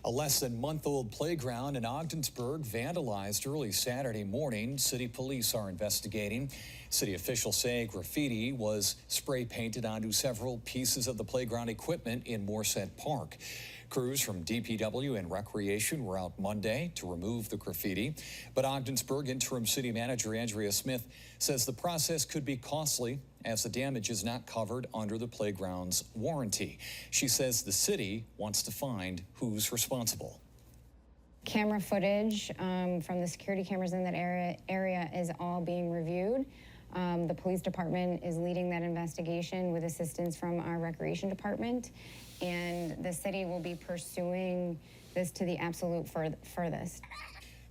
A less than month-old playground in Ogdensburg vandalized early Saturday morning. City police are investigating. City officials say graffiti was spray painted onto several pieces of the playground equipment in Morset Park. Crews from DPW and Recreation were out Monday to remove the graffiti. But Ogdensburg interim city manager Andrea Smith says the process could be costly as the damage is not covered under the playground's warranty. She says the city wants to find who's responsible. Camera footage from the security cameras in that area is all being reviewed. The police department is leading that investigation with assistance from our recreation department, and the city will be pursuing this to the absolute furthest.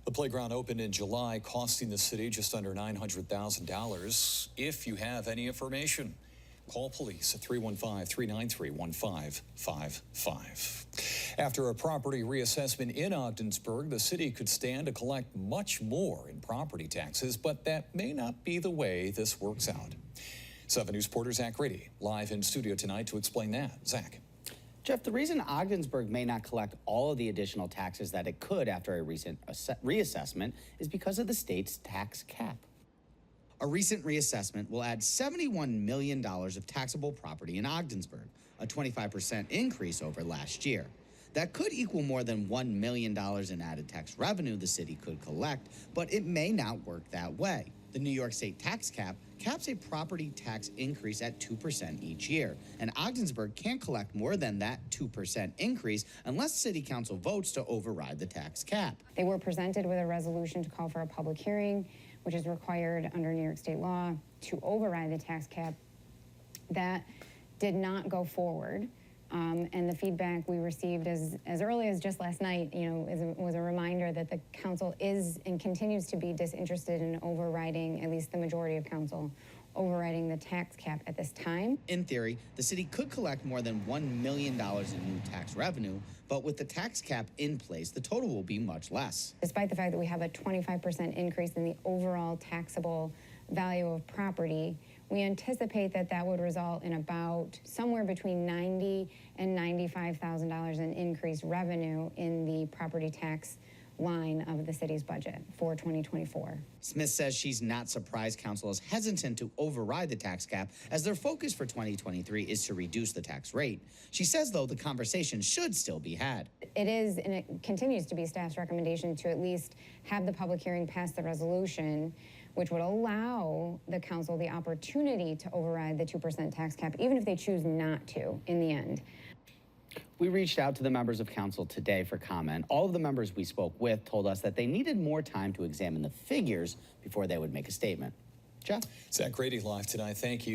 The playground opened in July, costing the city just under $900,000. If you have any information, call police at 315-393-1555. After a property reassessment in Ogdensburg, the city could stand to collect much more in property taxes, but that may not be the way this works out. 7 News reporter Zach Grady live in studio tonight to explain that. Zach. Jeff, the reason Ogdensburg may not collect all of the additional taxes that it could after a recent reassessment is because of the state's tax cap. A recent reassessment will add $71 million of taxable property in Ogdensburg, a 25% increase over last year. That could equal more than $1 million in added tax revenue the city could collect, but it may not work that way. The New York State tax cap caps a property tax increase at 2% each year, and Ogdensburg can't collect more than that 2% increase unless City Council votes to override the tax cap. They were presented with a resolution to call for a public hearing, which is required under New York State law to override the tax cap. That did not go forward. And the feedback we received as early as just last night, was a reminder that the council is and continues to be disinterested in overriding, at least the majority of council, overriding the tax cap at this time. In theory, the city could collect more than $1 million in new tax revenue, but with the tax cap in place, the total will be much less. Despite the fact that we have a 25% increase in the overall taxable value of property, we anticipate that that would result in about somewhere between $90,000 and $95,000 in increased revenue in the property tax line of the city's budget for 2024. Smith says she's not surprised council is hesitant to override the tax cap, as their focus for 2023 is to reduce the tax rate. She says, though, the conversation should still be had. It is, and it continues to be staff's recommendation to at least have the public hearing pass the resolution, which would allow the council the opportunity to override the 2% tax cap, even if they choose not to in the end. We reached out to the members of council today for comment. All of the members we spoke with told us that they needed more time to examine the figures before they would make a statement. Jeff? Zach Grady live tonight. Thank you.